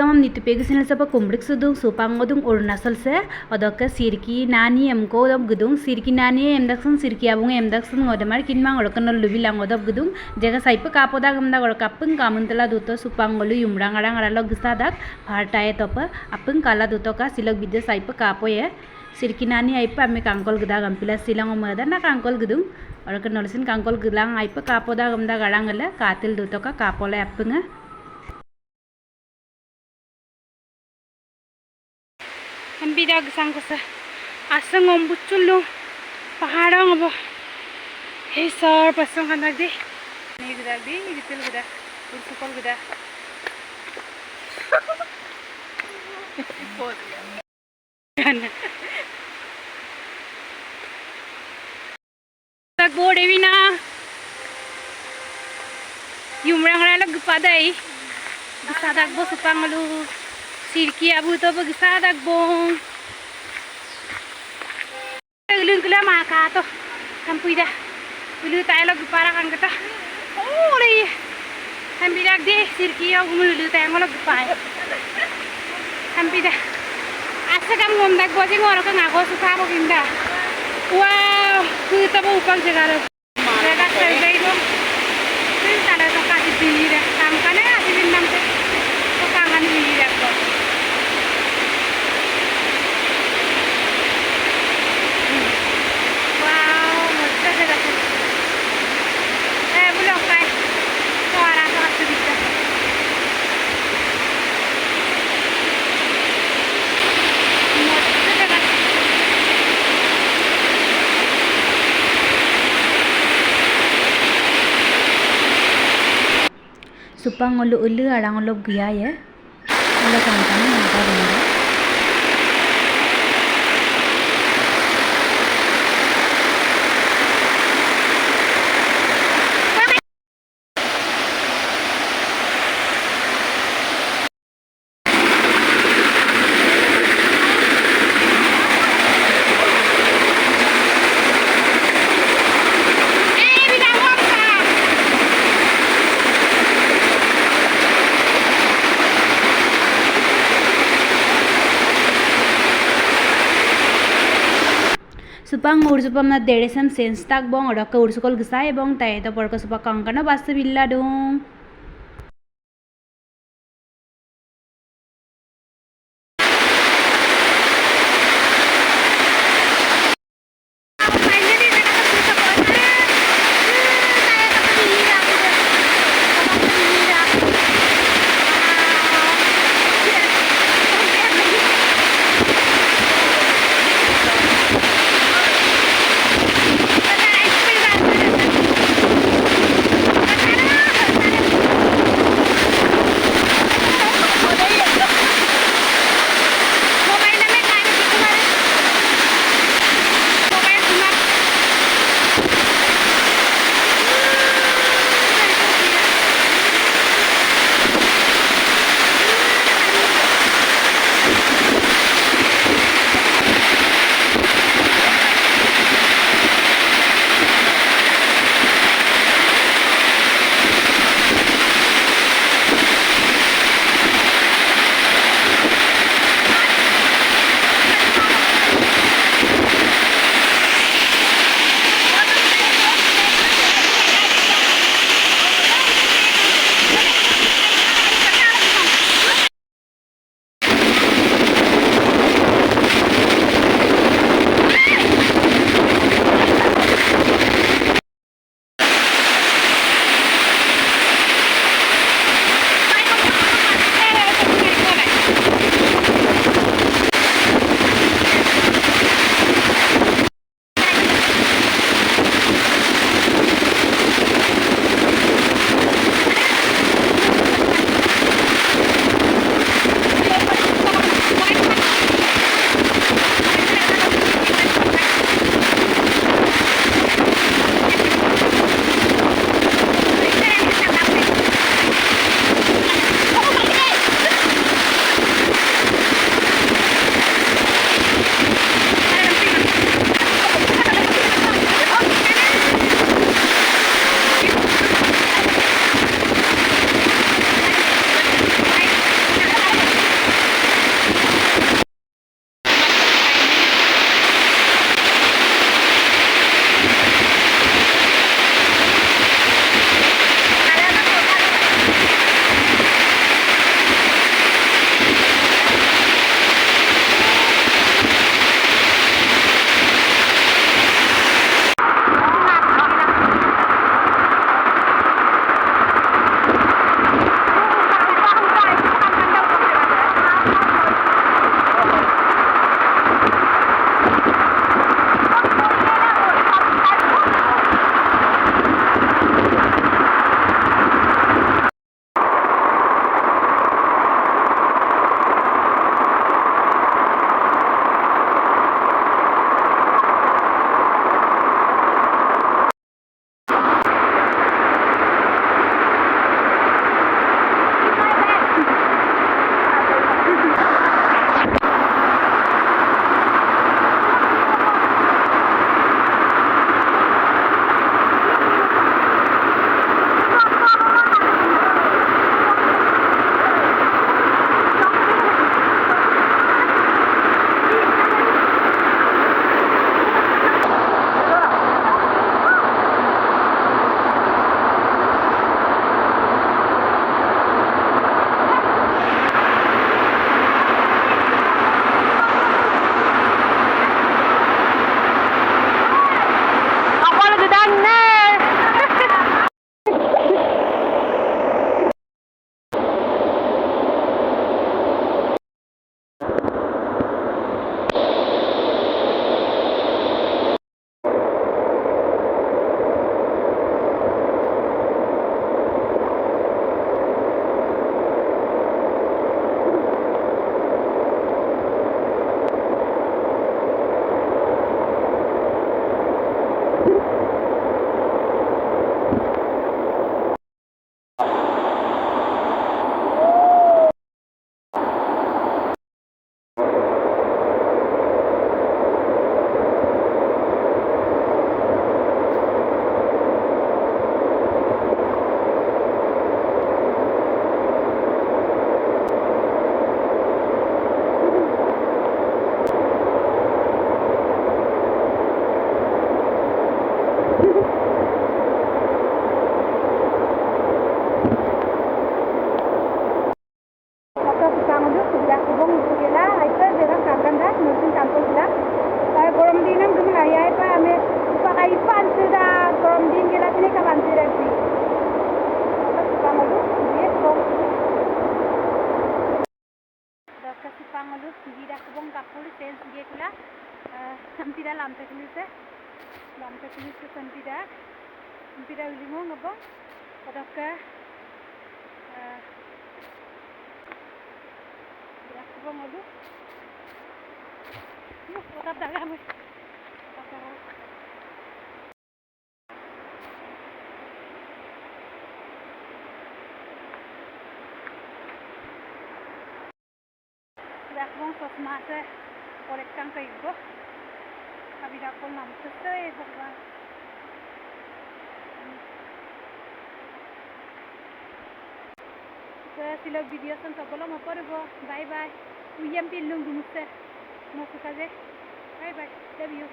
हम नीति पेग सिनल सब कुमड़िक सुदुंग सुपांग दुंग अरुणाचल से अदक सिरकी नानी एमको दब गुदुंग सिरकी नानी एमदक्सन सिरकी आबुंग एमदक्सन गदमार किनमांग अरकन लुबिलांग दब गुदुंग जगह साइप कापोदा गमदा गर कापंग कामंतला दुतो सुपांगलु युमरांग आरांग आरालग गसादाक भारताए तप अपंग काला दुतो का सिलक बिदे साइप कापोये सिरकी नानी आइप आमे कांकोल गदा गमपिला सिलांग मदा ना कांकोल गुदुंग अरकन नलसिन कांकोल गलांग आइप कापोदा गमदा गारांगले कातिल दुतो का कापोले अपंग Bidag sang ko sa asang ombuchulu paharang abo hey sir pasang kanag di ni gudag di gitil guda unsupal guda tag bo dewi na yumrang ralag padai gisadag bo supangalu Sirki abu to pagsadag bong. Ulun kula maka to. Kampuida. Ulu tayo lag para kang kata. Oh, lay. Kampidag de sirki abu ulu tayo lag pa. Kampida. Asa kam ngomdag bosi ngoro kang ako suka mo kinda. Wow, kita mo upang segala. Mereka selesai dong. Sin tala to kasi dira. Kam kana asin nam te. To kangan dira ko. Supang ulu-ulu arang ulu gya ya. Ulu kantang ada benda. Supang ursupam na deresam senstak bong odaka ursukol gesai bong tay to porka supak kangkana basta billa dong. ke supangolu gira kubong kapur sen sige kula sampida lamte kulise sampida ulingo ngabo odokke gira kubong olu otap daga mo Dakbong sosmase kolekkan kaigo kabida kol nam sesuai bahwa silo video san sabolo mo porbo bye bye uyam pilung gumuse mo sukaje bye bye love you